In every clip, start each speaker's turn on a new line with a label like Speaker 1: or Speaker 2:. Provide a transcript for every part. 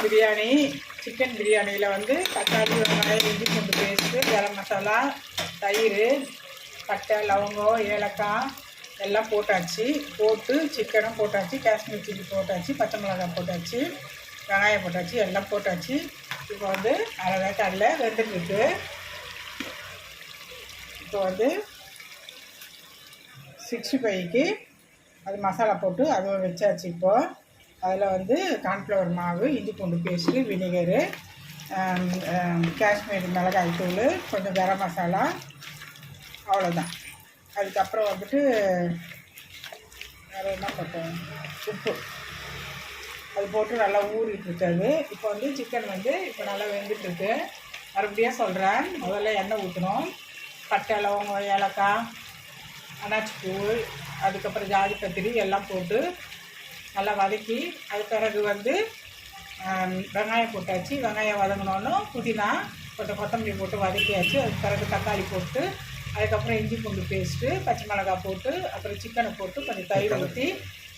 Speaker 1: Biryani. Chicken பிரியாணியில் வந்து தக்காளி, வெங்காயம், இஞ்சி பூண்டு பேஸ்ட்டு, கரம் மசாலா, தயிர், பட்டை, லவங்கம், ஏலக்காய் எல்லாம் போட்டாச்சு. போட்டு சிக்கனும் போட்டாச்சு, காஷ்மீர் சில்லி போட்டாச்சு, பச்சை மிளகாய் போட்டாச்சு, வெங்காயம் போட்டாச்சு, எல்லாம் போட்டாச்சு. இப்போ வந்து அரை கடலை வெந்துட்டுருக்கு. இப்போ வந்து 65க்கு அது மசாலா போட்டு அதுவும் வச்சாச்சு. இப்போது அதில் வந்து கார்ன்ஃப்ளவர் மாவு, இஞ்சி பூண்டு பேஸ்ட்டு, வினிகரு, காஷ்மீர் மிளகாய் தூள், கொஞ்சம் கரம் மசாலா, அவ்வளோதான். அதுக்கப்புறம் வந்துட்டு வேறு என்ன போட்டோம், உப்பு அது போட்டு நல்லா ஊறிட்டுருக்காது. இப்போ வந்து சிக்கன் வந்து இப்போ நல்லா வெந்துட்டுருக்கு. மறுபடியும் சொல்கிறேன், முதல்ல எண்ணெய் ஊற்றணும். பட்டை, லவங்கம், ஏலக்காய், அன்னாச்சி பூ, அதுக்கப்புறம் ஜாதி பத்திரி எல்லாம் போட்டு நல்லா வதக்கி, அது பிறகு வந்து வெங்காயம் போட்டாச்சு. வெங்காயம் வதங்கினோன்னு புதினா கொஞ்சம் கொத்தமல்லி போட்டு வதக்கியாச்சு. அதுக்கு பிறகு தக்காளி போட்டு, அதுக்கப்புறம் இஞ்சி பூண்டு பேஸ்ட்டு, பச்சை மிளகாய் போட்டு, அப்புறம் சிக்கனை போட்டு கொஞ்சம் தயிர் ஊற்றி,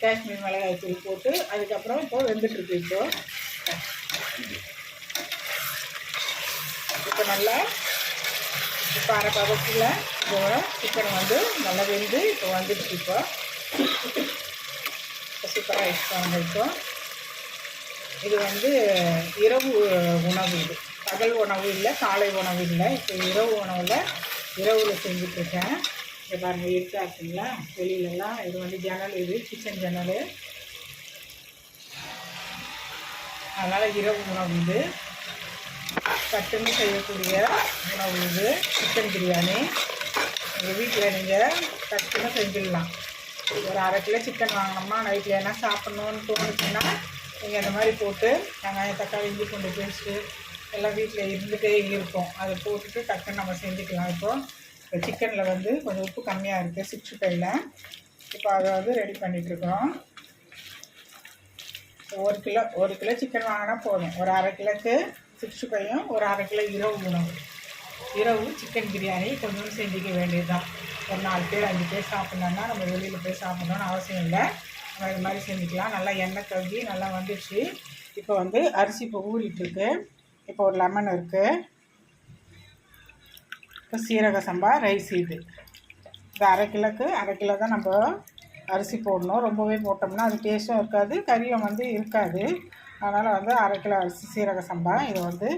Speaker 1: காஷ்மீர் மிளகாய் தூள் போட்டு, அதுக்கப்புறம் இப்போது வெந்துட்டுருக்கு. இப்போ நல்லா இப்போ அரை பதத்தில் இப்போ சிக்கன் வந்து நல்லா வெந்து இப்போ வந்துடுச்சு. இப்போ சூப்பராக வச்சுக்கோங்க. இப்போ இது வந்து இரவு உணவு, இது பகல் உணவு இல்லை, காலை உணவு இல்லை. இப்போ இரவு உணவில் இரவில் செஞ்சுட்ருக்கேன். இங்கே பாருங்கள், இருக்கா இருக்குங்களா வெளியிலலாம். இது வந்து ஜன்னல், இது கிச்சன் ஜன்னல். அதனால் இரவு உணவு இது, சட்டுன்னு செய்யக்கூடிய உணவு இது சிக்கன் பிரியாணி. எங்கள் வீட்டில் நீங்கள் சட்டுன்னு செஞ்சிடலாம். ஒரு அரை கிலோ சிக்கன் வாங்கினோம்னா நைட்டில் என்ன சாப்பிட்ணுன்னு தோணுச்சுன்னா நீங்கள் இந்த மாதிரி போட்டு வெங்காயம், தக்காளி, இஞ்சி பூண்டு பேஸ்ட்டு எல்லாம் வீட்டில் இருந்துகிட்டே இருக்கும். அதை போட்டுட்டு டக்குன்னு நம்ம செஞ்சுக்கலாம். இப்போ சிக்கனில் வந்து கொஞ்சம் உப்பு கம்மியாக இருக்குது 65ல். இப்போ அதை வந்து ரெடி பண்ணிகிட்ருக்குறோம். ஒரு கிலோ சிக்கன் வாங்கினா போதும். ஒரு அரை கிலோக்கு 65யும், ஒரு அரை கிலோ இரவு உணவு. இரவு சிக்கன் பிரியாணி கொஞ்சம் செஞ்சுக்க வேண்டியது தான். ஒரு 4 பேர் 5 பேர் சாப்பிட்ணுன்னா நம்ம வெளியில் போய் சாப்பிட்ணுன்னு அவசியம் இல்லை. நம்ம இது மாதிரி செஞ்சுக்கலாம். நல்லா எண்ணெய் கழுவி நல்லா வந்துடுச்சு. இப்போ வந்து அரிசி இப்போ ஊறிட்டுருக்கு. இப்போ ஒரு லெமன் இருக்குது. இப்போ சீரக சம்பா ரைஸ் இது அரை கிலோ தான் நம்ம அரிசி போடணும். ரொம்பவே போட்டோம்னா அது டேஸ்ட்டும் இருக்காது, கறியும் வந்து இருக்காது. அதனால் வந்து அரை கிலோ அரிசி சீரக சம்பா. இதை வந்து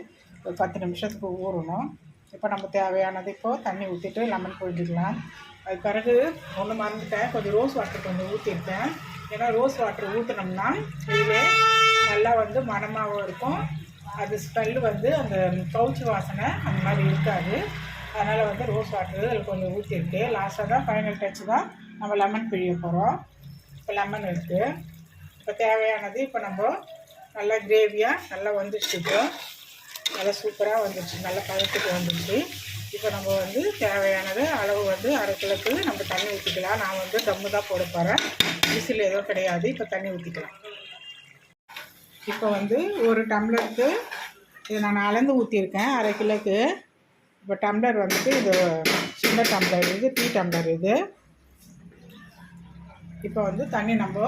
Speaker 1: ஒரு 10 நிமிஷத்துக்கு ஊறணும். இப்போ நம்ம தேவையானது இப்போது தண்ணி ஊற்றிட்டு லெமன் புழிஞ்சிக்கலாம். அது பிறகு ஒன்று மறந்துட்டேன், கொஞ்சம் ரோஸ் வாட்டர் கொஞ்சம் ஊற்றிருக்கேன். ஏன்னா ரோஸ் வாட்டர் ஊற்றினோம்னா இதுவே நல்லா வந்து மணமாகவும் இருக்கும். அது ஸ்மெல்லு வந்து அந்த கவுச்சி வாசனை அந்த மாதிரி இருக்காது. அதனால் வந்து ரோஸ் வாட்டர் அதில் கொஞ்சம் ஊற்றிருக்கு. லாஸ்ட்டாக தான் ஃபைனல் டச் தான் நம்ம லெமன் பிழிய போகிறோம். இப்போ லெமன் இருக்குது. இப்போ தேவையானது இப்போ நம்ம நல்லா கிரேவியாக நல்லா வந்துடுச்சு. இப்போ நல்லா சூப்பராக வந்துடுச்சு, நல்லா பழத்துக்கு வந்துடுச்சு. இப்போ நம்ம வந்து தேவையானது அளவு வந்து அரை கிலோக்கு நம்ம தண்ணி ஊற்றிக்கலாம். நான் வந்து தம்மு தான் போட போகிறேன், விசில் எதுவும் கிடையாது. இப்போ தண்ணி ஊற்றிக்கலாம். இப்போ வந்து ஒரு டம்ளருக்கு இது நான் அளந்து ஊற்றிருக்கேன் அரை கிலோக்கு. இப்போ டம்ளர் வந்துட்டு இது சின்ன டம்ளர், இது டீ டம்ளர் இது. இப்போ வந்து தண்ணி நம்ம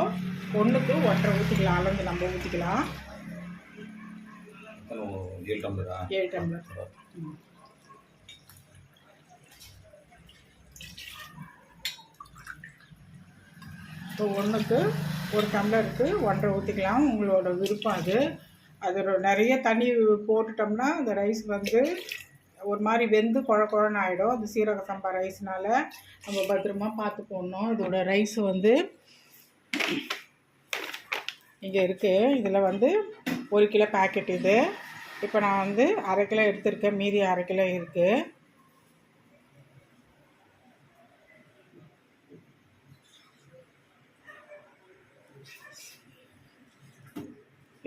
Speaker 1: 1க்கு 1.5 ஊற்றிக்கலாம். அளந்து நம்ம ஊற்றிக்கலாம். 7 டம்ளர். இப்போ 1க்கு 1 டம்ளருக்கு 1.5 ஊற்றிக்கலாம். உங்களோட விருப்பம் அது. அது நிறைய தண்ணி போட்டுட்டோம்னா அந்த ரைஸ் வந்து ஒரு மாதிரி வெந்து குழன்னு ஆகிடும். அது சீரக சம்பா ரைஸ்னால் நம்ம பத்திரமா பார்த்து போடணும். இதோட ரைஸ் வந்து இங்கே இருக்குது. இதில் வந்து 1 கிலோ பேக்கெட் இது. இப்போ நான் வந்து அரை கிலோ எடுத்துருக்கேன், மீதி அரை கிலோ இருக்குது.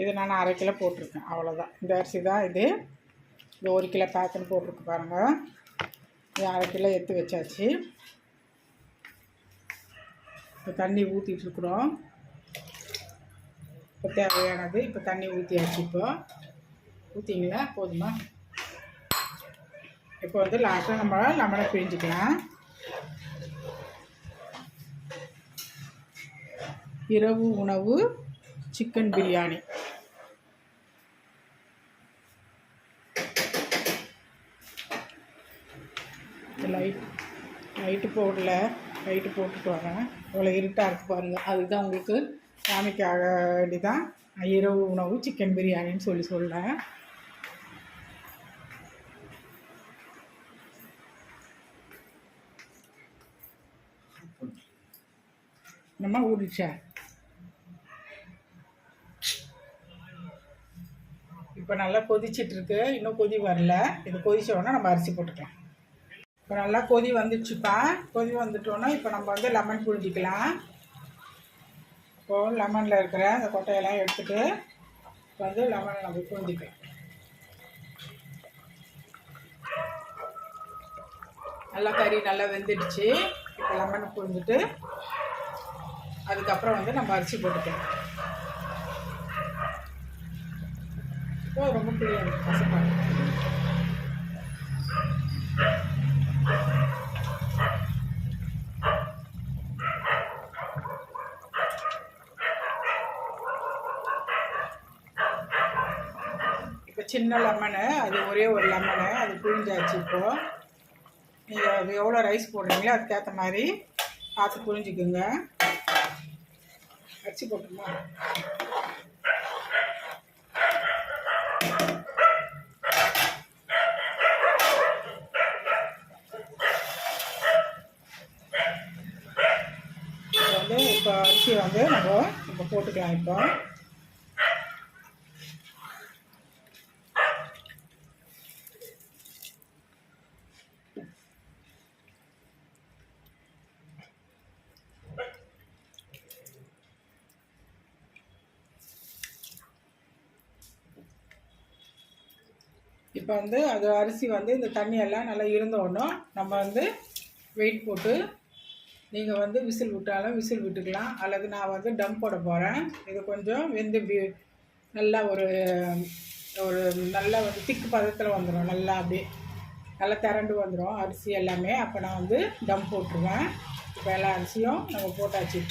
Speaker 1: இது நான் அரை கிலோ போட்டிருக்கேன், அவ்வளோதான். இந்த அரிசி தான் இது 1 கிலோ பேக்கெட் போட்டிருக்கு பாருங்கள். இது அரை கிலோ எடுத்து வச்சாச்சு. இப்போ தண்ணி ஊற்றிட்டுருக்குறோம். இப்போ தேவையானது இப்போ தண்ணி ஊற்றியாச்சு. இப்போ ஊற்றிங்களா போதுமா? இப்போ வந்து லாஸ்ட்டாக நம்ம லெமனை பிழிஞ்சிக்கலாம். இரவு உணவு சிக்கன் பிரியாணி. லைட்டு போடல, லைட்டு போட்டுட்டு வரேன். இவ்வளோ இருட்டாக இருக்குது பாருங்கள். அதுதான் உங்களுக்கு காமிக்காக வேண்டிதான் இரவு உணவு சிக்கன் பிரியாணின்னு சொல்கிறேன். நம்ம ஊடிச்சா இப்போ நல்லா கொதிச்சிட்ருக்கு. இன்னும் கொதி வரல. இது கொதிச்ச உடனே நம்ம அரிசி போட்டுக்கலாம். இப்போ நல்லா கொதி வந்துடுச்சுப்பா. கொதி வந்துட்டோன்னா இப்போ நம்ம வந்து லெமன் புழிஞ்சிக்கலாம். இப்போது லெமனில் இருக்கிற அந்த கொட்டையெல்லாம் எடுத்துகிட்டு இப்போ வந்து லெமனை நம்ம புழிஞ்சிக்கலாம். நல்லா கறி நல்லா வெந்துடுச்சு. இப்போ லெமனை புழிஞ்சிட்டு அதுக்கப்புறம் வந்து நம்ம அரிசி போட்டுக்கலாம். இப்போ ரொம்ப பிரியாணி கசப்பாக. இப்போ சின்ன லெமனு, அது ஒரே ஒரு லெமனு, அது புழிஞ்சாச்சு. இப்போது நீங்கள் அது எவ்வளோ ரைஸ் போடுறீங்களோ அதுக்கேற்ற மாதிரி பார்த்து புழிஞ்சிக்குங்க. அரிசி போட்டுமா வந்து இப்போ அரிசி வந்து நம்ம இப்போ போட்டுக்கலாம். இப்போ வந்து அது அரிசி வந்து இந்த தண்ணியெல்லாம் நல்லா இருந்தோடனும் நம்ம வந்து வெயிட் போட்டு நீங்கள் வந்து விசில் விட்டாலும் விசில் விட்டுக்கலாம். அல்லது நான் வந்து டம் போட போகிறேன். இது கொஞ்சம் வெந்து நல்லா ஒரு நல்லா வந்து திக்கு பதத்தில் வந்துடும். நல்லா அப்படியே நல்லா திரண்டு வந்துடும் அரிசி எல்லாமே. அப்போ நான் வந்து டம் போட்டுருவேன். இப்போ எல்லா அரிசியும் நம்ம போட்டாச்சு.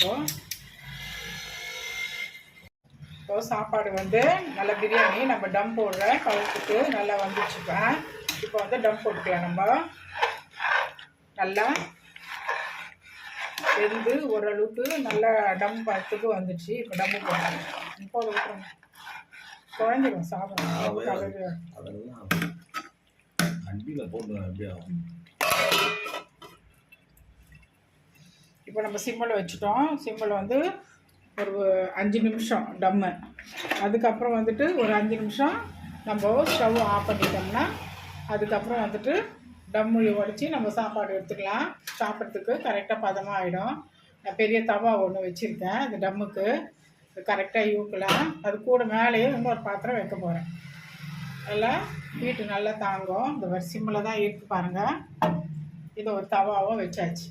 Speaker 1: இப்போ சாப்பாடு வந்து நல்லா பிரியாணி நம்ம டம் போடுற பழத்துக்கு நல்லா வந்துச்சுப்பேன். இப்போ வந்து டம் போட்டுக்கலாம். நம்ம நல்லா வெந்து ஓரளவுக்கு நல்லா டம் பழத்துக்கு வந்துடுச்சு. இப்போ டம்மு போடுறோம். இப்போ விட்டுருங்க, குழஞ்சிடும் சாப்பிடும். இப்போ நம்ம சிம்மில் வச்சுட்டோம். சிம்மில் வந்து ஒரு 5 நிமிஷம் டம்மு. அதுக்கப்புறம் வந்துட்டு ஒரு 5 நிமிஷம் நம்ம ஸ்டவ் ஆஃப் பண்ணிட்டோம்னா அதுக்கப்புறம் வந்துட்டு டம்மு உடச்சி நம்ம சாப்பாடு எடுத்துக்கலாம். சாப்பிட்றதுக்கு கரெக்டாக பதமாக ஆகிடும். நான் பெரிய தவா ஒன்று வச்சுருக்கேன். அந்த டம்முக்கு கரெக்டாக யூக்கலாம். அது கூட மேலேயே இன்னொரு பாத்திரம் வைக்க போகிறேன். எல்லாம் ஹீட்டு நல்லா தாங்கும். இந்த சிம்மில் தான் இருக்குது பாருங்கள். இது ஒரு தவாவும் வச்சாச்சு.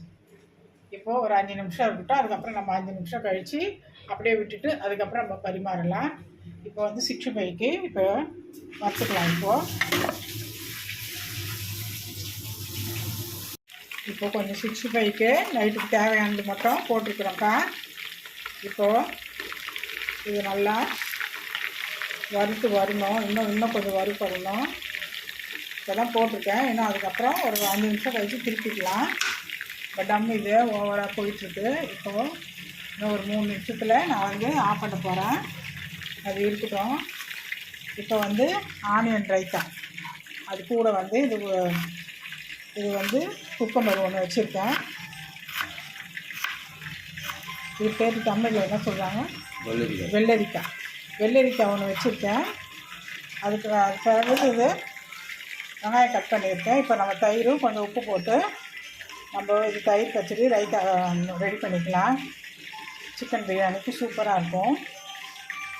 Speaker 1: இப்போது ஒரு 5 நிமிஷம் இருக்கட்டும். அதுக்கப்புறம் நம்ம 5 நிமிஷம் கழித்து அப்படியே விட்டுட்டு அதுக்கப்புறம் நம்ம பரிமாறலாம். இப்போ வந்து 65க்கு இப்போ வறுத்துக்கலாம். இப்போ கொஞ்சம் 65க்கு நைட்டுக்கு தேவையானது மட்டும் போட்டிருக்குறோம்ப்பா. இப்போது இது நல்லா வறுத்து வரணும். இன்னும் கொஞ்சம் வறுப்படணும். இப்போ தான் போட்டிருக்கேன். இன்னும் அதுக்கப்புறம் ஒரு 5 நிமிஷம் கழித்து திருப்பிக்கலாம். இப்போ டம் இது ஓவராக போயிட்டுருக்கு. இப்போது இன்னும் ஒரு 3 நிமிஷத்தில் நான் வந்து ஆஃப் பண்ண போகிறேன். அது இருக்கட்டும். இப்போ வந்து ஆனியன் ரைத்தா, அது கூட வந்து இது வந்து குக்கம்பர் ஒன்று வச்சுருக்கேன். இது பேர் தமிழில் என்ன சொல்கிறாங்க? வெள்ளரிக்காய். வெள்ளரிக்காய் ஒன்று வச்சுருக்கேன். அதுக்கு இது வெங்காயம் கட் பண்ணியிருக்கேன். இப்போ நம்ம தயிரும் கொஞ்சம் உப்பு போட்டு நம்ம இது தயிர் பச்சடி ரைத்தா ரெடி பண்ணிக்கலாம். சிக்கன் பிரியாணிக்கு சூப்பராக இருக்கும்.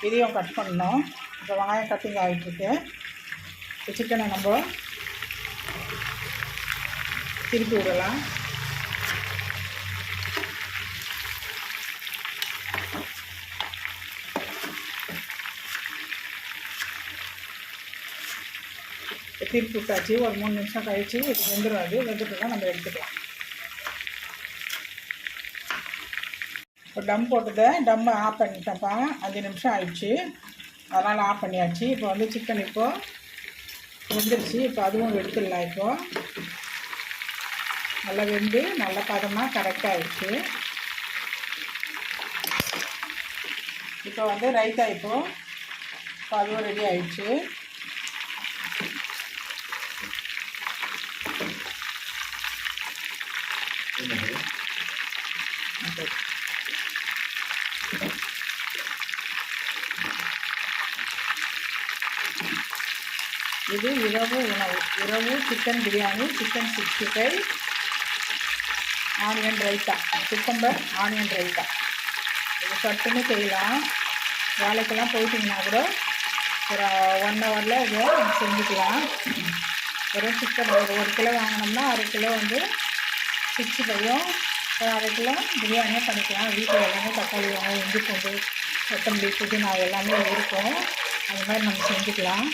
Speaker 1: இதையும் கட் பண்ணணும். இப்போ வெங்காயம் கட்டிங் ஆகிட்டுருக்கு. இப்போ சிக்கனை நம்ம திருப்பி விடலாம். திருப்பி விட்டாச்சு. ஒரு 3 நிமிஷம் கழிச்சு இது வெந்துடும். அது வெந்துட்டுனா நம்ம எடுத்துக்கலாம். இப்போ டம் போட்டதை டம்மை ஆஃப் பண்ணிட்டேன்ப்பா. 5 நிமிஷம் ஆயிடுச்சு. அதனால் ஆஃப் பண்ணியாச்சு. இப்போ வந்து சிக்கன் இப்போது வெந்துடுச்சு. இப்போ அதுவும் எடுத்துடலாம். இப்போது நல்லா வெந்து நல்ல பதமாக கரெக்டாகிடுச்சு. இப்போ வந்து ரைத்தா இப்போ அதுவும் ரெடி ஆகிடுச்சு. இது இரவு உணவு. இரவு chicken biryani, chicken 65, onion raita, cucumber onion raita. இது சட்டுன்னு செய்யலாம். வேலைக்கெல்லாம் போயிட்டிங்கன்னா கூட ஒரு 1 ஹவரில் இதை செஞ்சுக்கலாம். வெறும் சிக்கன் ஒரு கிலோ வாங்கினோம்னா 1/2 கிலோ வந்து 65யும் ஒரு 1/2 கிலோ பிரியாணியும் பண்ணிக்கலாம். வீட்டில் எல்லாமே தக்காளி வெங்காயம், இஞ்சி பூண்டு, கொத்தமல்லி, புதினா எல்லாமே இருக்கும். அது மாதிரி நம்ம செஞ்சுக்கலாம்.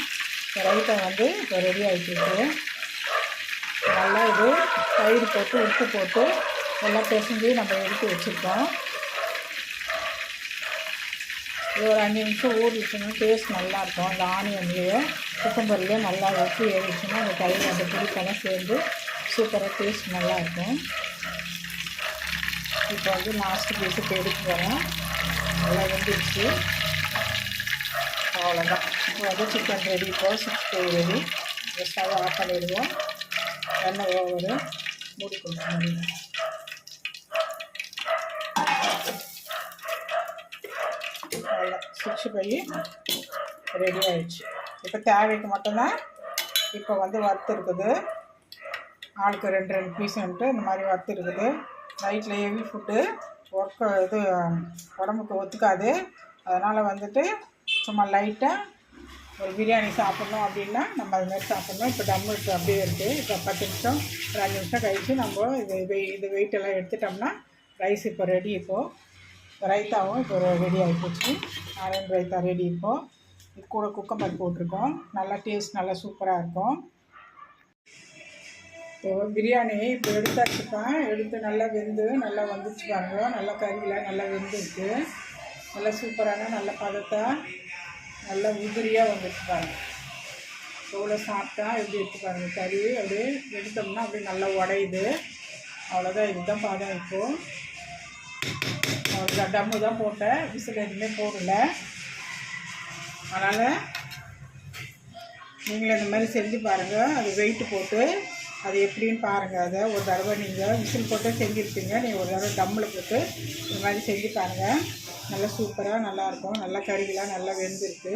Speaker 1: ரைத்தா வந்து இப்போ ரெடி ஆகிட்டு நல்லா இது தயிர் போட்டு உப்பு போட்டு எல்லாம் பிசைஞ்சு நம்ம எடுத்து வச்சுருக்கோம். இது ஒரு 5 நிமிஷம் ஊறிச்சுன்னா டேஸ்ட் நல்லாயிருக்கும். அந்த ஆனியன்லேயே குக்கம்பர்லேயே நல்லா உப்பு ஏறிச்சுன்னா அந்த தயிர் அந்த புளிப்பெல்லாம் சேர்ந்து சூப்பராக டேஸ்ட் நல்லாயிருக்கும். இப்போ வந்து லாஸ்ட்டு பீஸுக்கு எடுத்து வரேன். நல்லா வெந்துடுச்சு. அவ்வளோதான். இப்போ வந்து சிக்கன் ரெடி. இப்போ 65 ரெடி. ஸ்டவ் ஆஃப் பண்ணிடுவோம். எண்ணெய் ஓவர் மூடி கொடுக்கணும். அவ்வளோ 65 ரெடி ஆகிடுச்சு. இப்போ தேவைக்கு மட்டும்தான் இப்போ வந்து வறுத்து இருக்குது. ஆளுக்கு 2 பீஸுன்ட்டு இந்த மாதிரி வறுத்து இருக்குது. நைட்டில் ஹெவி ஃபுட்டு இது உடம்புக்கு ஒத்துக்காது. அதனால் வந்துட்டு சும்மா லைட்டாக ஒரு பிரியாணி சாப்பிட்ணும் அப்படின்னா நம்ம அதுமாதிரி சாப்பிட்ணும். இப்போ டம்முக்கு அப்படியே இருக்குது. இப்போ 10 நிமிஷம் 2 நிமிஷம் கழித்து நம்ம இது வெயிட்டெல்லாம் எடுத்துட்டோம்னா ரைஸ் இப்போ ரெடி. இப்போது ரைத்தாவும் இப்போ ரெடி ஆகிப்போச்சு. Onion raita ready. இப்போது இது கூட குக்கம்பர் போட்டிருக்கோம். நல்லா டேஸ்ட் நல்லா சூப்பராக இருக்கும். இப்போ பிரியாணி இப்போ எடுத்தாச்சுப்பேன். எடுத்து நல்லா வெந்து நல்லா வந்துச்சு பாருங்க. நல்லா கறியில் நல்லா வெந்துருக்கு. நல்லா சூப்பரான நல்ல பதத்தை நல்லா உதிரியாக வந்துட்டு பாருங்க. எவ்வளோ சாப்பிட்டா எப்படி எடுத்து பாருங்க. கறி அப்படியே எடுத்தோம்னா அப்படியே நல்லா உடையுது. அவ்வளோதான். இதுதான் பாதம். இப்போது அவ்வளோதான். டம்மு தான் போட்டேன். விசில் எதுவுமே போடல. அதனால் நீங்களும் இந்த மாதிரி செஞ்சு பாருங்கள். அது வெயிட்டு போட்டு அது எப்படின்னு பாருங்கள். அதை ஒரு தடவை நீங்கள் விசில் போட்டு செஞ்சுருப்பீங்க. நீங்கள் ஒரு தடவை டம்மில் போட்டு இந்த மாதிரி செஞ்சு பாருங்கள். நல்லா சூப்பராக நல்லாயிருக்கும். நல்லா கறியெலாம் நல்லா வெந்திருக்கு.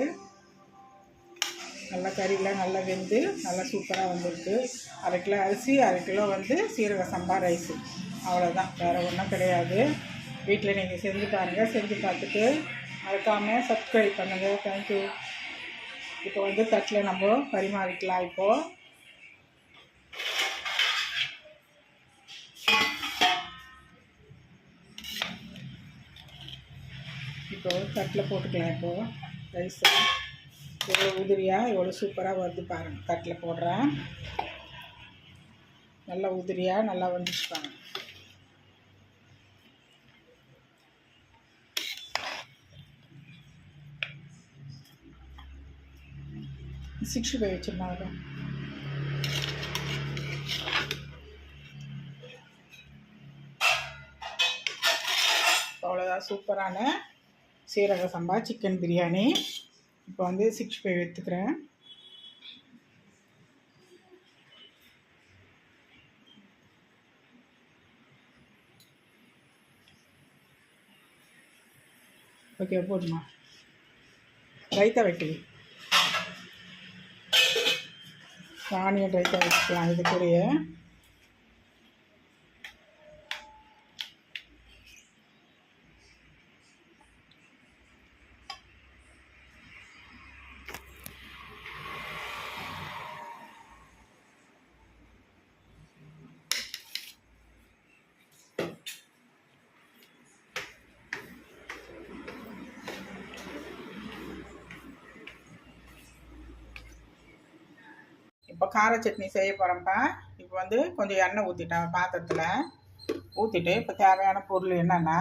Speaker 1: நல்லா கறியெலாம் நல்லா வெந்து நல்லா சூப்பராக வந்துருக்கு. 1/2 கிலோ அரிசி, 1/2 கிலோ வந்து சீரக சம்பா ரைஸு. அவ்வளோதான். வேறு ஒன்றும் கிடையாது. வீட்டில் நீங்கள் செஞ்சு பாருங்கள். செஞ்சு பார்த்துட்டு மறக்காமல் சப்ஸ்கிரைப் பண்ணுங்கள். தேங்க்யூ. இப்போ வந்து தட்டில் நம்ம பரிமாறிக்கலாம். இப்போது தட்டில் போட்டுக்கலாம். இப்போது ரைஸ் எவ்வளோ உதிரியாக எவ்வளோ சூப்பராக வருது பாருங்கள். தட்டில் போடுறேன். நல்லா உதிரியாக நல்லா வந்துச்சு பாருங்கள். சிக்ஸ்டி ஃபைவ் வச்சுருந்தாங்க. அவ்வளோதான். சூப்பரான சீரக சம்பா சிக்கன் பிரியாணி. இப்போ வந்து 65 எடுத்துக்கிறேன். ஓகே போதுமா? ரைத்தா வைக்கல. ஆனியன் ரைத்தா வச்சுக்கலாம். இது கூடயே இப்போ கார சட்னி செய்ய போகிறேன்ப்பா. இப்போ வந்து கொஞ்சம் எண்ணெய் ஊற்றிட்டேன் பாத்திரத்தில். ஊற்றிட்டு இப்போ தேவையான பொருள் என்னென்னா,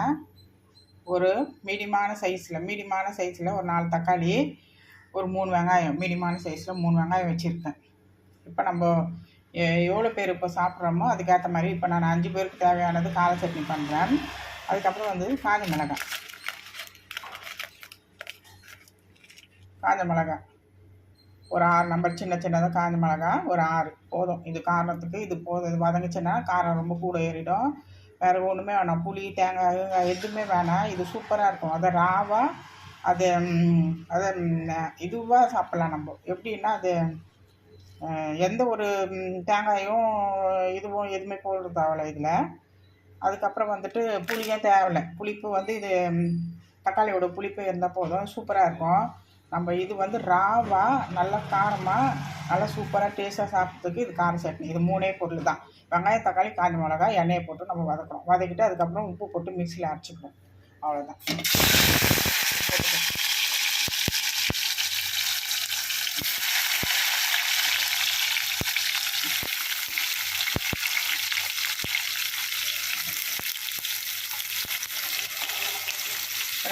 Speaker 1: ஒரு மீடியமான சைஸில் ஒரு 4 தக்காளி, ஒரு 3 வெங்காயம், மீடியமான சைஸில் 3 வெங்காயம் வச்சுருக்கேன். இப்போ நம்ம எவ்வளோ பேர் இப்போ சாப்பிட்றோமோ அதுக்கேற்ற மாதிரி இப்போ நான் 5 பேருக்கு தேவையானது கார சட்னி பண்ணுறேன். அதுக்கப்புறம் வந்து காஞ்ச மிளகாய் ஒரு 6 நம்பர் சின்னதாக காஞ்ச மிளகாய் ஒரு 6 போதும். இது காரணத்துக்கு இது போதும். இது வதங்கிச்சுன்னா காரம் ரொம்ப கூட ஏறிடும். வேறு ஒன்றுமே வேணாம். புளி தேங்காய் எதுவுமே வேணாம். இது சூப்பராக இருக்கும். அதை ராவாக அது அதை இதுவாக சாப்பிட்லாம். நம்ம எப்படின்னா அது எந்த ஒரு தேங்காயும் இதுவும் எதுவுமே போடுறது தேவையில்ல இதில். அதுக்கப்புறம் வந்துட்டு புளியும் தேவையில்லை. புளிப்பு வந்து இது தக்காளியோட புளிப்பு இருந்தால் போதும், சூப்பராக இருக்கும். நம்ம இது வந்து ராவாக நல்லா காரமாக நல்லா சூப்பராக டேஸ்ட்டாக சாப்பிட்றதுக்கு இது கார சட்னி. இது 3 பொருள் தான். வெங்காயம், தக்காளி, காஞ்ச மிளகாய், எண்ணெயை போட்டு நம்ம வதக்குறோம். வதக்கிட்டு அதுக்கப்புறம் உப்பு போட்டு மிக்சியில் அரைச்சிக்கணும். அவ்வளோதான்.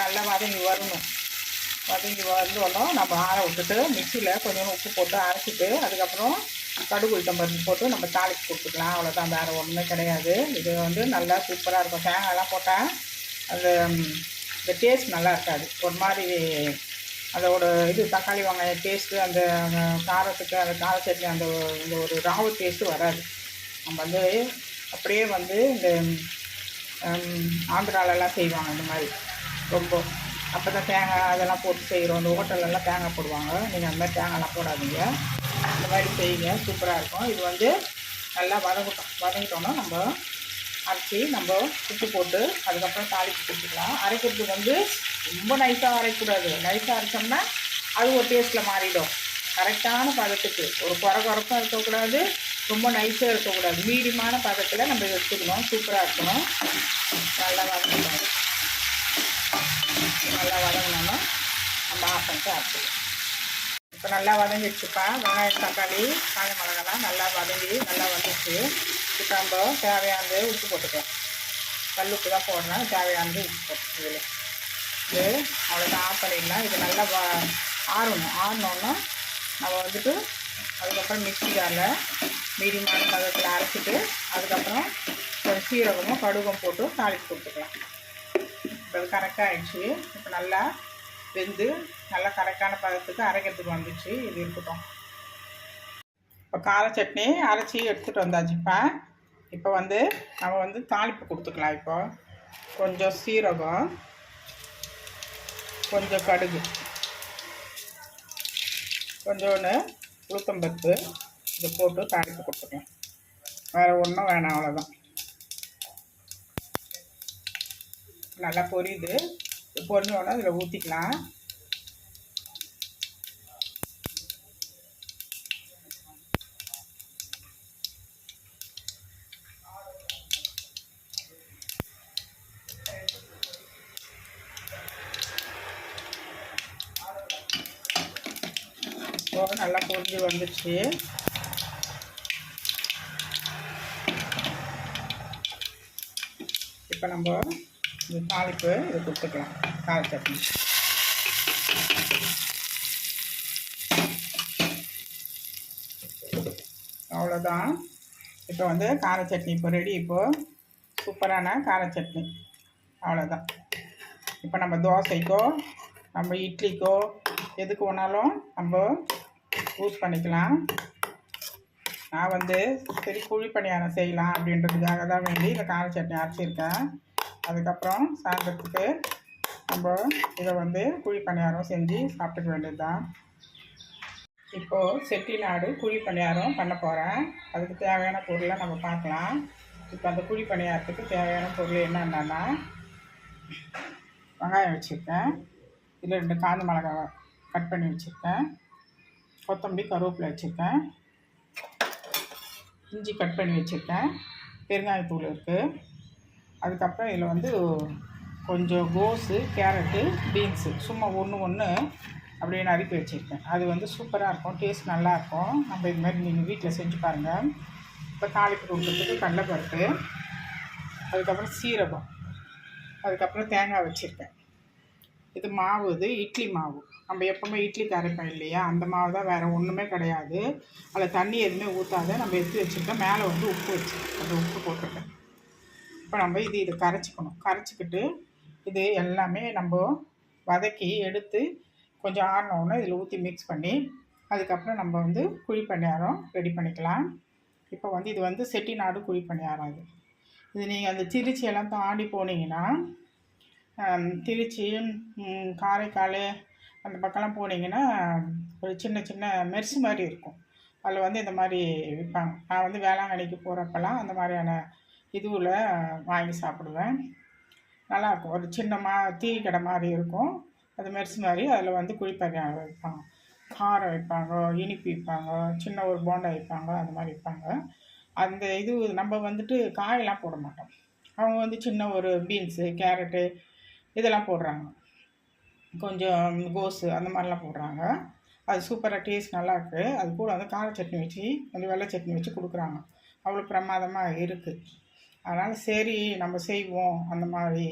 Speaker 1: நல்லா வதங்கி வரணும். வதங்கி வந்தோடனும் நம்ம ஆற விட்டுட்டு மிக்சியில் கொஞ்சம் உப்பு போட்டு அரைச்சிட்டு அதுக்கப்புறம் கடுகு உளுத்தம் பருப்பு போட்டு நம்ம தாளித்து கொடுத்துக்கலாம். அவ்வளோதான், வேறு ஒன்றுமே கிடையாது. இது வந்து நல்லா சூப்பராக இருக்கும். தேங்காயெல்லாம் போட்டால் அந்த இந்த டேஸ்ட் நல்லா இருக்காது. ஒரு மாதிரி அதோட இது தக்காளி வெங்காய டேஸ்ட்டு அந்த காரத்துக்கு அந்த கார சட்னி அந்த இந்த ஒரு ராவு டேஸ்ட்டு வராது. நம்ம வந்து அப்படியே வந்து இந்த ஆந்திராலெல்லாம் செய்வாங்க இந்த மாதிரி ரொம்ப. அப்போ தான் தேங்காய் அதெல்லாம் போட்டு செய்கிறோம். இந்த ஹோட்டல்லலாம் தேங்காய் போடுவாங்க. நீங்கள் அந்த மாதிரி தேங்காய்லாம் போடாதீங்க. இந்த மாதிரி செய்யுங்க, சூப்பராக இருக்கும். இது வந்து நல்லா வதங்கிட்டோன்னா நம்ம அரைச்சி நம்ம உப்பு போட்டு அதுக்கப்புறம் தாளிப்பு கொடுத்துக்கலாம். அரைக்கிறது வந்து ரொம்ப நைஸாக அரைக்கக்கூடாது. நைஸாக அரைச்சோம்னா அது ஒரு டேஸ்ட்டில் மாறிடும். கரெக்டான பதத்துக்கு ஒரு குறக்கும் இருக்கக்கூடாது, ரொம்ப நைஸாக இருக்கக்கூடாது. மீடியமான பதத்தில் நம்ம எடுத்துக்கணும். சூப்பராக இருக்கணும். நல்லா வதங்கணும். நல்லா வதங்கினோன்னா நம்ம ஆஃப் பண்ணிட்டு அரைச்சிக்கலாம். இப்போ நல்லா வதங்கிடுச்சுப்பா. வெங்காயம், தக்காளி, காஞ்ச மிளகாலாம் நல்லா வதங்கி நல்லா வந்துச்சு. இப்போ நம்ம தேவையானது உப்பு போட்டுக்கலாம். கல் உப்பு தான் போடணும். தேவையானது உப்பு போட்டு இது அவ்வளோதான், ஆஃப் பண்ணிடலாம். இது நல்லா ஆறணுன்னா நம்ம வந்துட்டு அதுக்கப்புறம் மிக்ஸி ஜாரில் மீடியமான பதத்தில் அரைச்சிட்டு அதுக்கப்புறம் ஒரு சீரகமும் கடுகும் போட்டு தாளித்து கொடுத்துக்கலாம். இப்போ அது கரெக்டாக ஆகிடுச்சு. இப்போ நல்லா வெந்து நல்லா கரெக்டான பதத்துக்கு அரைக்கிறதுக்கு வந்துச்சு. இது இருக்கட்டும். இப்போ கார சட்னி அரைச்சி எடுத்துகிட்டு வந்தாச்சுப்பா. இப்போ வந்து நம்ம வந்து தாளிப்பு கொடுத்துக்கலாம். இப்போ கொஞ்சம் சீரகம், கொஞ்சம் கடுகு, கொஞ்சோன்னு உளுத்தம்பருப்பு இதை போட்டு தாளிப்பு கொடுத்துக்கலாம். வேறு ஒன்றும் வேணாம், அவ்வளோதான். நல்லா பொரியுது. பொரிஞ்சோன்னா இதில் ஊற்றிக்கலாம். நல்லா பொரிஞ்சு வந்துடுச்சு. இப்போ நம்ம இந்த தாளிப்பு இதை கொடுத்துக்கலாம். கார சட்னி அவ்வளோதான். இப்போ வந்து கார சட்னி இப்போ ரெடி. இப்போது சூப்பரான கார சட்னி அவ்வளோதான். இப்போ நம்ம தோசைக்கோ நம்ம இட்லிக்கோ எதுக்கு வேணாலும் நம்ம யூஸ் பண்ணிக்கலாம். நான் வந்து சரி குழி பணியாரம் செய்யலாம் அப்படின்றதுக்காக தான் வேண்டி இந்த கார சட்னி அரைச்சிருக்கேன். அதுக்கப்புறம் சாயந்தரத்துக்கு நம்ம இதை வந்து குழி பணியாரம் செஞ்சு சாப்பிட்டுக்க வேண்டியது தான். இப்போது செட்டிநாடு குழி பணியாரம் பண்ண போகிறேன். அதுக்கு தேவையான பொருளை நம்ம பார்க்கலாம். இப்போ அந்த குழி பணியாரத்துக்கு தேவையான பொருள் என்னென்னா, வெங்காயம் வச்சுருக்கேன், இதில் 2 காஞ்ச மிளகாய் கட் பண்ணி வச்சுருக்கேன், கொத்தமல்லி கருவேப்பிலை வச்சுருக்கேன், இஞ்சி கட் பண்ணி வச்சுருக்கேன், பெருங்காயத்தூள் இருக்குது. அதுக்கப்புறம் இதில் வந்து கொஞ்சம் கோஸு, கேரட்டு, பீன்ஸு சும்மா ஒன்று அப்படியே நறுக்கி வச்சுருக்கேன். அது வந்து சூப்பராக இருக்கும், டேஸ்ட் நல்லாயிருக்கும். நம்ம இது மாதிரி நீங்கள் வீட்டில் செஞ்சு பாருங்கள். இப்போ தாளிப்பு கொடுக்குறதுக்கு கடலைப்பருப்பு, அதுக்கப்புறம் சீரகம், அதுக்கப்புறம் தேங்காய் வச்சுருக்கேன். இது மாவு, இது இட்லி மாவு. நம்ம எப்போவுமே இட்லிக்கு அரைப்போம் இல்லையா, அந்த மாவு தான், வேறு ஒன்றுமே கிடையாது. அதில் தண்ணி எதுவுமே ஊற்றாத நம்ம எடுத்து வச்சுருக்கேன். மேலே வந்து உப்பு வச்சுருக்கேன், அந்த உப்பு போட்டிருக்கேன். இப்போ நம்ம இது கரைச்சிக்கணும். கரைச்சிக்கிட்டு இது எல்லாமே நம்ம வதக்கி எடுத்து கொஞ்சம் ஆறினோடனே இதில் ஊற்றி மிக்ஸ் பண்ணி அதுக்கப்புறம் நம்ம வந்து குழி பணியாரம் ரெடி பண்ணிக்கலாம். இப்போ வந்து இது வந்து செட்டிநாடு குழி பணியாரம். இது நீங்கள் அந்த திருச்சியெல்லாம் தாண்டி போனீங்கன்னா, திருச்சி, காரைக்கால் அந்த பக்கம்லாம் போனீங்கன்னா ஒரு சின்ன சின்ன மெர்ஸ் மாதிரி இருக்கும். அதில் வந்து இந்த மாதிரி விற்பாங்க. நான் வந்து வேளாங்கண்ணிக்கு போகிறப்பெல்லாம் அந்த மாதிரியான இதுவில் வாங்கி சாப்பிடுவேன். நல்லாயிருக்கும். ஒரு சின்ன டீ கடை மாதிரி இருக்கும், அது மெர்ஸ் மாதிரி. அதில் வந்து குழிப்பணியாரம் வைப்பாங்க, காரம் வைப்பாங்க, இனிப்பு வைப்பாங்க, சின்ன ஒரு போண்டா வைப்பாங்க, அந்த மாதிரி வைப்பாங்க. அந்த இது நம்ம வந்துட்டு காயெல்லாம் போட மாட்டோம். அவங்க வந்து சின்ன ஒரு பீன்ஸு, கேரட்டு இதெல்லாம் போடுறாங்க, கொஞ்சம் கோஸு அந்த மாதிரிலாம் போடுறாங்க. அது சூப்பராக டேஸ்ட் நல்லாயிருக்கு. அது கூட வந்து கார சட்னி வச்சு, கொஞ்சம் வெள்ளை சட்னி வச்சு கொடுக்குறாங்க. அவ்வளோ பிரமாதமாக இருக்குது. அதனால் சரி நம்ம செய்வோம் அந்த மாதிரி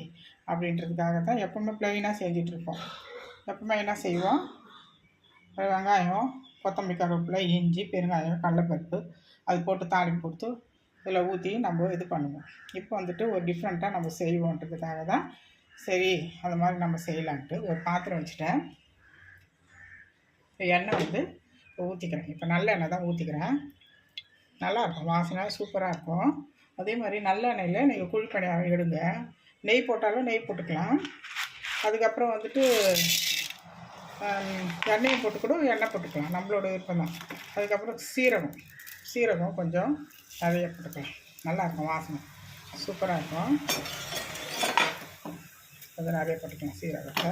Speaker 1: அப்படின்றதுக்காக தான் எப்போவுமே ப்ளெயினாக செஞ்சிட்ருப்போம். எப்போவுமே என்ன செய்வோம், வெங்காயம், கொத்தமல்லி, கருவேப்பிலை, இஞ்சி, பெருங்காயம், கடலைப்பருப்பு அது போட்டு தாளிப்பு கொடுத்து இதில் ஊற்றி நம்ம இது பண்ணுவோம். இப்போ வந்துட்டு ஒரு டிஃப்ரெண்ட்டாக நம்ம செய்வோன்றதுக்காக தான் சரி அந்த மாதிரி நம்ம செய்யலான்ட்டு ஒரு பாத்திரம் வச்சுட்டேன். எண்ணெய் வந்து ஊற்றிக்கிறேன். இப்போ நல்ல எண்ணெய் தான் ஊற்றிக்கிறேன். நல்லாயிருக்கும், வாசனை சூப்பராக இருக்கும். அதே மாதிரி நல்ல எண்ணெயில் நீங்கள் குழி பணியாரம் எடுங்க. நெய் போட்டாலும் நெய் போட்டுக்கலாம். அதுக்கப்புறம் வந்துட்டு எண்ணெயும் போட்டு கூட எண்ணெய் போட்டுக்கலாம், நம்மளோட விருப்பம் தான். அதுக்கப்புறம் சீரகம் கொஞ்சம் நிறைய போட்டுக்கலாம். நல்லாயிருக்கும், வாசனை சூப்பராக இருக்கும். அது நிறைய போட்டுக்கலாம் சீரகத்தை.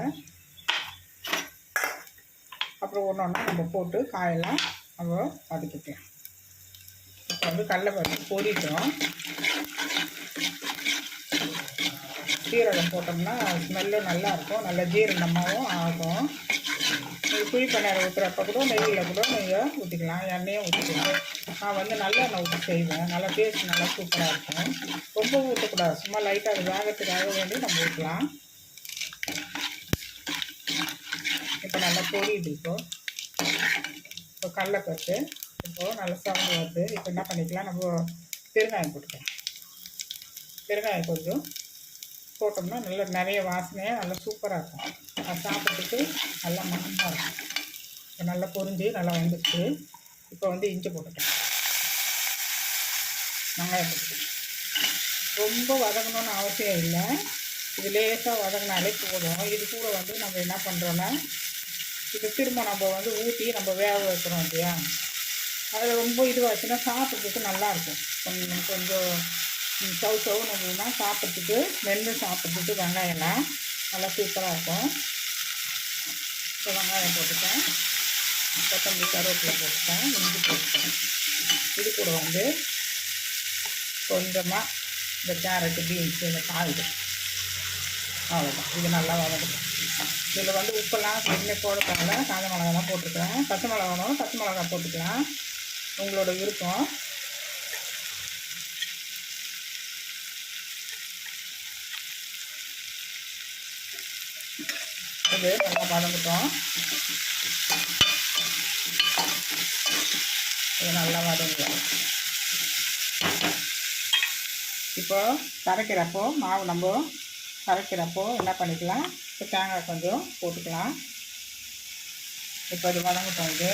Speaker 1: அப்புறம் ஒன்று ஒன்றா நம்ம போட்டு காயெல்லாம் நம்ம வதக்கிக்கலாம். இப்போ வந்து கடலைப்பருப்பு பொரிக்கிறோம். சீரகம் போட்டோம்னா ஸ்மெல்லும் நல்லாயிருக்கும், நல்ல ஜீரணமாகவும் ஆகும். நீங்கள் குழி பணியாரம் ஊற்றுறப்ப கூட நெய்யில் கூட நீங்கள் ஊற்றிக்கலாம், எண்ணெயும் ஊற்றிக்கலாம். நான் வந்து நல்லெண்ணெய் ஊற்றி செய்வேன், நல்லா டேஸ்ட் நல்லா சூப்பராக இருக்கும். ரொம்ப ஊற்றக்கூடாது, சும்மா லைட்டாக அது வேகத்துக்காக வேண்டி நம்ம ஊற்றலாம். இப்போ நல்லா பொரியுது. இப்போ கடலைப்பருப்பு இப்போது நல்லா சவுண்டு வருது. இப்போ என்ன பண்ணிக்கலாம், நம்ம பெருங்காயம் போட்டுக்கலாம். பெருங்காயம் கொஞ்சம் போட்டோம்னா நல்லா நிறைய வாசனையாக நல்லா சூப்பராக இருக்கும். அது சாப்பிட்றதுக்கு நல்லா மணமாக இருக்கும். இப்போ நல்லா பொரிஞ்சு நல்லா வந்துடுச்சு. இப்போ வந்து இஞ்சி போட்டுக்கலாம், வெங்காயம் போட்டுக்கலாம். ரொம்ப வதங்கணும்னு அவசியம் இல்லை, இது லேசாக வதங்கினாலே போதும். இது கூட வந்து நம்ம என்ன பண்ணுறோன்னா, இப்போ திரும்ப நம்ம வந்து ஊற்றி நம்ம வேக வைக்கிறோம் இல்லையா, அதில் ரொம்ப இதுவாச்சுன்னா சாப்பிட்றதுக்கு நல்லாயிருக்கும். கொஞ்சம் சவுன்னு இருந்ததுன்னா சாப்பிட்றதுக்கு வெந்து சாப்பிட்றதுக்கு வெங்காயம்லாம் நல்லா சூப்பராக இருக்கும். இப்போ வெங்காயம் போட்டுட்டேன், கொத்தமல்லி, கருவேப்பிலை போட்டுட்டேன், இஞ்சி போட்டுட்டேன். இது கூட வந்து கொஞ்சமாக இந்த கேரட்டு, பீன்ஸு, இந்த காய்கறி அவ்வளோதான். இது நல்லா வதக்கும். இதில் வந்து உப்பெல்லாம் எதுவுமே போடுறதால காஞ்ச மிளகா தான் போட்டிருக்கிறேன். பச்சை மிளகாவும் பச்சை மிளகா போட்டுக்கலாம், உங்களோட விருப்பம். இது நல்லா வதங்கட்டும். இது நல்லா வதங்குவோம். இப்போ கரைக்கிறப்போ மாவு நம்ம கரைக்கிறப்போ என்ன பண்ணிக்கலாம், இப்போ தேங்காய் கொஞ்சம் போட்டுக்கலாம். இப்போ இது வதங்கட்டும். இது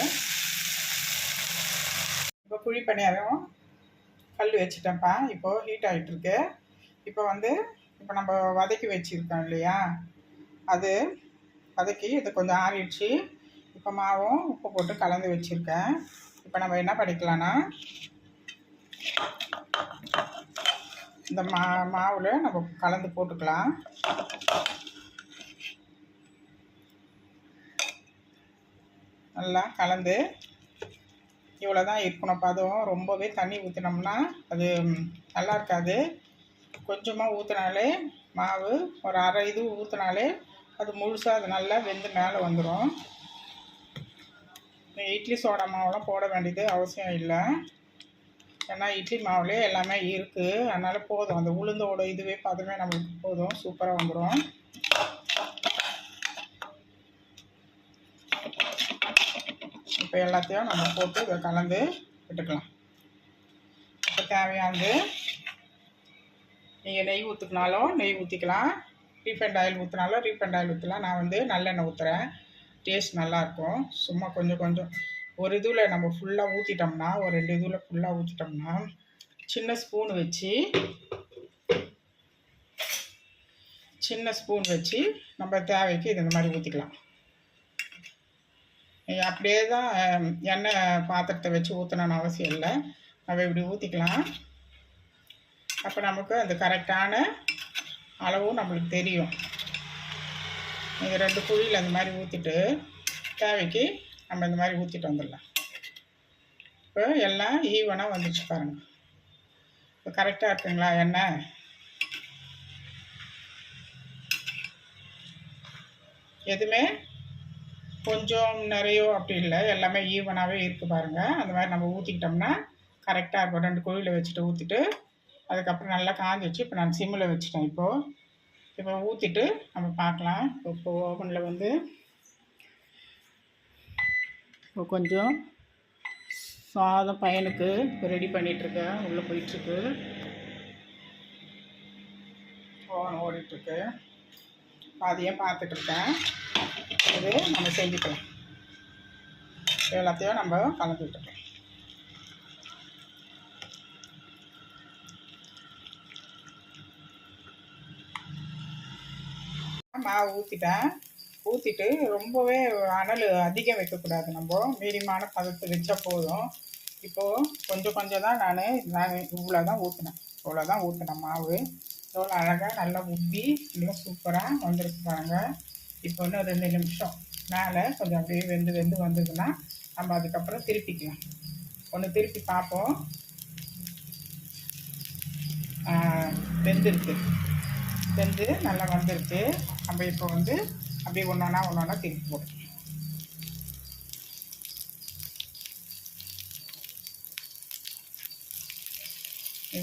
Speaker 1: இப்போ குழி பணியாரம் கல் வச்சுட்டேன்ப்பா, இப்போது ஹீட் ஆகிட்டுருக்கு. இப்போ வந்து இப்போ நம்ம வதக்கி வச்சுருக்கோம் இல்லையா, அது வதக்கி இது கொஞ்சம் ஆறிடுச்சு. இப்போ மாவும் உப்பு போட்டு கலந்து வச்சுருக்கேன். இப்போ நம்ம என்ன பண்ணிக்கலாம்னா, இந்த மாவில் நம்ம கலந்து போட்டுக்கலாம். நல்லா கலந்து இவ்வளோ தான் இருக்கணும் பதம். ரொம்பவே தண்ணி ஊற்றினோம்னா அது நல்லா இருக்காது. கொஞ்சமாக ஊற்றினாலே மாவு ஒரு அரை இது ஊற்றினாலே அது முழுசாக அது நல்லா வெந்து மேலே வந்துடும். இட்லி சோடா மாவுலாம் போட வேண்டியது அவசியம் இல்லை, ஏன்னா இட்லி மாவுலேயே எல்லாமே இருக்குது. அதனால் போதும், அந்த உளுந்தோட இதுவே பதமே நம்மளுக்கு போதும், சூப்பராக வந்துடும். இப்போ எல்லாத்தையும் நம்ம போட்டு இதை கலந்து விட்டுக்கலாம். இப்போ தேவையானது நீங்கள் நெய் ஊற்றுக்கினாலும் நெய் ஊற்றிக்கலாம், ரீஃபைண்ட் ஆயில் ஊற்றினாலும் ரீஃபைண்ட் ஆயில் ஊற்றலாம். நான் வந்து நல்லெண்ணெய் ஊற்றுறேன், டேஸ்ட் நல்லாயிருக்கும். சும்மா கொஞ்சம் கொஞ்சம் ஒரு இதில் நம்ம ஃபுல்லாக ஊற்றிட்டோம்னா, ஒரு 2 இதில் ஃபுல்லாக ஊற்றிட்டோம்னா, சின்ன ஸ்பூன் வச்சு நம்ம தேவைக்கு இது இந்த மாதிரி ஊற்றிக்கலாம். அப்படியே தான் எண்ணெய் பாத்திரத்தை வச்சு ஊற்றணும்னு அவசியம் இல்லை, நம்ம இப்படி ஊற்றிக்கலாம். அப்போ நமக்கு அந்த கரெக்டான அளவும் நம்மளுக்கு தெரியும். நீங்கள் 2 குழியில் அந்த மாதிரி ஊற்றிட்டு தேவைக்கு நம்ம இந்த மாதிரி ஊற்றிட்டு வந்துடலாம். இப்போ எல்லாம் ஈவனாக வந்துச்சு பாருங்கள். இப்போ கரெக்டாக இருக்குங்களா எண்ணெய்? எதுவுமே கொஞ்சம் நிறையோ அப்படி இல்லை, எல்லாமே ஈவனாகவே இருக்குது பாருங்கள். அந்த மாதிரி நம்ம ஊற்றிக்கிட்டோம்னா கரெக்டாக இருக்கும். 2 குழியில் வச்சுட்டு ஊற்றிட்டு அதுக்கப்புறம் நல்லா காஞ்சிச்சு. இப்போ நான் சிம்மில் வச்சுட்டேன். இப்போ ஊற்றிட்டு நம்ம பார்க்கலாம். இப்போ ஓவனில் வந்து இப்போ கொஞ்சம் சாதம் பையனுக்கு இப்போ ரெடி பண்ணிகிட்ருக்கேன். உள்ளே போயிட்டுருக்கு, ஓவன் ஓடிட்டுருக்கு. அதையும் பார்த்துட்ருக்கேன். இது நம்ம செஞ்சுக்கலாம். எல்லாத்தையும் நம்ம கலந்து விட்டுக்கலாம். மாவு ஊற்றிட்டு ரொம்பவே அனல் அதிகம் வைக்கக்கூடாது. நம்ம மீடியமான பதத்தை வச்சா போதும். இப்போது கொஞ்சம் தான் நான் இவ்வளோ தான் ஊற்றினேன் மாவு. எவ்வளோ அழகாக நல்லா உப்பி இன்னும் சூப்பராக வந்துருக்கு பாருங்க. இப்போ இன்னும் 2 நிமிஷம் மேலே கொஞ்சம் அப்படியே வெந்து வந்ததுன்னா நம்ம அதுக்கப்புறம் திருப்பிக்கலாம். ஒன்று திருப்பி பார்ப்போம். வெந்து நல்லா வந்துருக்கு. நம்ம இப்போ வந்து அப்படியே ஒன்றா திருப்பி போடுறோம்.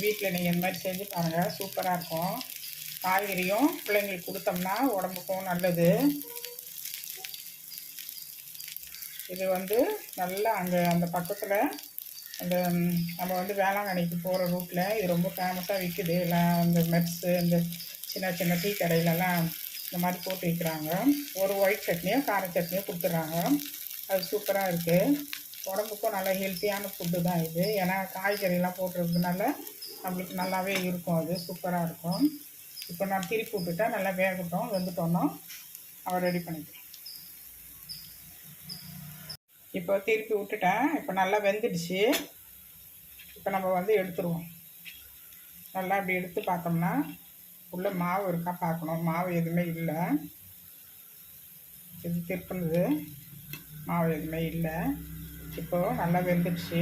Speaker 1: வீட்டில் நீங்கள் இந்த மாதிரி செஞ்சு பாருங்கள், சூப்பராக இருக்கும். காய்கறியும் பிள்ளைங்களுக்கு கொடுத்தோம்னா உடம்புக்கும் நல்லது. இது வந்து நல்லா அந்த பக்கத்தில் அந்த நம்ம வந்து வேளாங்கண்ணிக்கு போகிற ரூட்டில் இது ரொம்ப ஃபேமஸாக விற்குது. எல்லாம் இந்த மெட்ஸு இந்த சின்ன டீ கடையிலலாம் இந்த மாதிரி போட்டு விற்கிறாங்க. ஒரு ஒயிட் சட்னியோ கார சட்னியோ கொடுத்துட்றாங்க. அது சூப்பராக இருக்குது. உடம்புக்கும் நல்லா ஹெல்த்தியான ஃபுட்டு தான் இது. ஏன்னா காய்கறிலாம் போட்டுறதுனால நம்மளுக்கு நல்லாவே இருக்கும். அது சூப்பராக இருக்கும். இப்போ நான் திருப்பி விட்டுட்டேன், நல்லா வேகட்டும். வெந்துட்டோன்னா அவன் ரெடி பண்ணிக்கலாம். இப்போ திருப்பி விட்டுட்டேன். இப்போ நல்லா வெந்துடுச்சு. இப்போ நம்ம வந்து எடுத்துருவோம். நல்லா அப்படி எடுத்து பார்த்தோம்னா உள்ள மாவு இருக்கா பார்க்கணும். மாவு எதுவுமே இல்லை. இது திருப்பினது மாவு எதுவுமே இல்லை. இப்போது நல்லா வெந்துடுச்சு.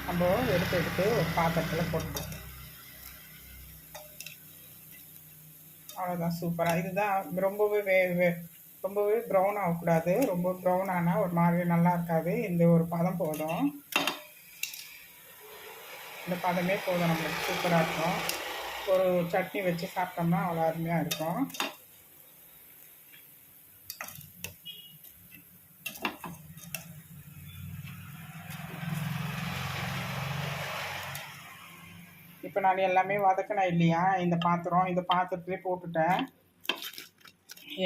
Speaker 1: நம்ம எடுத்து ஒரு பாத்திரத்தில் போட்டுருவோம். அவ்வளோதான், சூப்பராக. இதுதான் ரொம்பவே ப்ரௌன் ஆகக்கூடாது. ரொம்ப ப்ரௌன் ஆனால் ஒரு மாதிரி நல்லா இருக்காது. இந்த ஒரு பதம் போதும். இந்த பதமே போதும், நம்மளுக்கு சூப்பராக இருக்கும். ஒரு சட்னி வச்சு சாப்பிட்டோம்னா அவ்வளோ அருமையாக இருக்கும். இப்போ நான் எல்லாமே வதக்கினேன் இல்லையா, இந்த பாத்திரத்துலேயே போட்டுட்டேன்.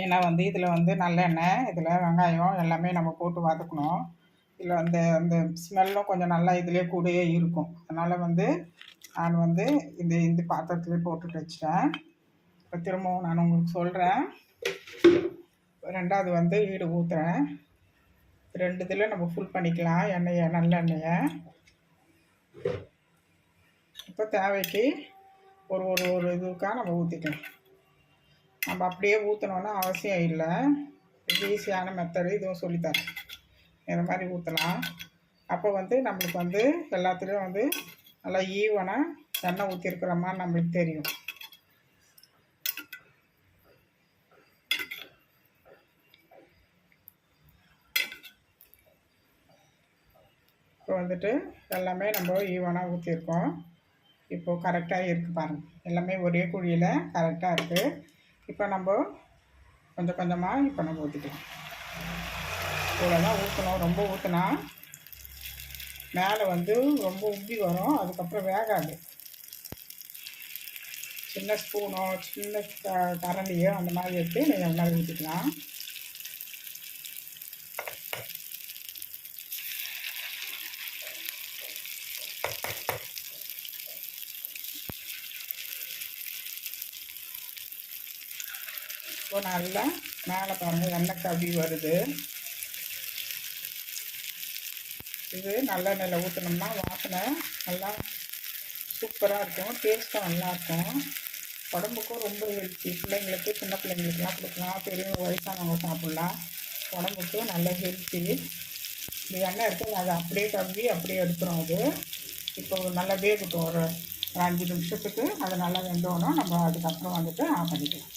Speaker 1: ஏன்னா வந்து இதில் வந்து நல்லெண்ணெய், இதில் வெங்காயம் எல்லாமே நம்ம போட்டு வதக்கணும். இதில் அந்த ஸ்மெல்லும் கொஞ்சம் நல்லா இதிலே கூடயே இருக்கும். அதனால் வந்து நான் வந்து இந்த பாத்திரத்துலேயே போட்டுட்டு வச்சிட்டேன். இப்போ திரும்பவும் நான் உங்களுக்கு சொல்கிறேன். 2வது வந்து ஈடு ஊற்றுறேன். 2 இதில் நம்ம ஃபுல் பண்ணிக்கலாம் நல்லெண்ணெயை. இப்போ தேவைக்கு ஒரு இதுக்காக நம்ம ஊற்றிக்கலாம். நம்ம அப்படியே ஊற்றணுன்னா அவசியம் இல்லை. இது ஈஸியான மெத்தடு, இதுவும் சொல்லித்தரேன். இந்த மாதிரி ஊற்றலாம். அப்போ வந்து நம்மளுக்கு வந்து எல்லாத்துலேயும் வந்து நல்லா ஈவனாக எண்ணெய் ஊற்றிருக்கிற மாதிரி நம்மளுக்கு தெரியும். இப்போ வந்துட்டு எல்லாமே நம்ம ஈவனாக ஊற்றிருக்கோம். இப்போது கரெக்டாக இருக்குது பாருங்கள். எல்லாமே ஒரே குழியில் கரெக்டாக இருக்குது. இப்போ நம்ம கொஞ்சமாக இப்போ நம்ம ஊற்றிக்கலாம். இவ்வளோதான் ஊற்றணும். ரொம்ப ஊற்றினா மேலே வந்து ரொம்ப உப்பி வரும், அதுக்கப்புறம் வேகாது. சின்ன ஸ்பூனோ சின்ன கரண்டியோ அந்த மாதிரி எடுத்து நீங்கள் அந்த மாதிரி ஊற்றிக்கலாம். இப்போ நல்லா மேலே பாருங்கள் எண்ணெய் கவி வருது. இது நல்லெண்ணெயில் ஊற்றினோம்னா வாசனை நல்லா சூப்பராக இருக்கும், டேஸ்ட்டும் நல்லாயிருக்கும். உடம்புக்கும் ரொம்ப ஹெல்த்தி. பிள்ளைங்களுக்கு சின்ன பிள்ளைங்களுக்குலாம் கொடுக்கலாம், பெரியவங்க வயசானவங்க சாப்பிட்லாம். உடம்புக்கு நல்ல ஹெல்த்தி. இந்த எண்ணெய் எடுத்து அதை அப்படியே கவ்வி அப்படியே எடுத்துரும். அது இப்போ நல்லா வேகட்டும், ஒரு 5 நிமிஷத்துக்கு அது நல்லா வெந்தோன்னா நம்ம அதுக்கப்புறம் வந்துட்டு ஆஃப் பண்ணிக்கலாம்.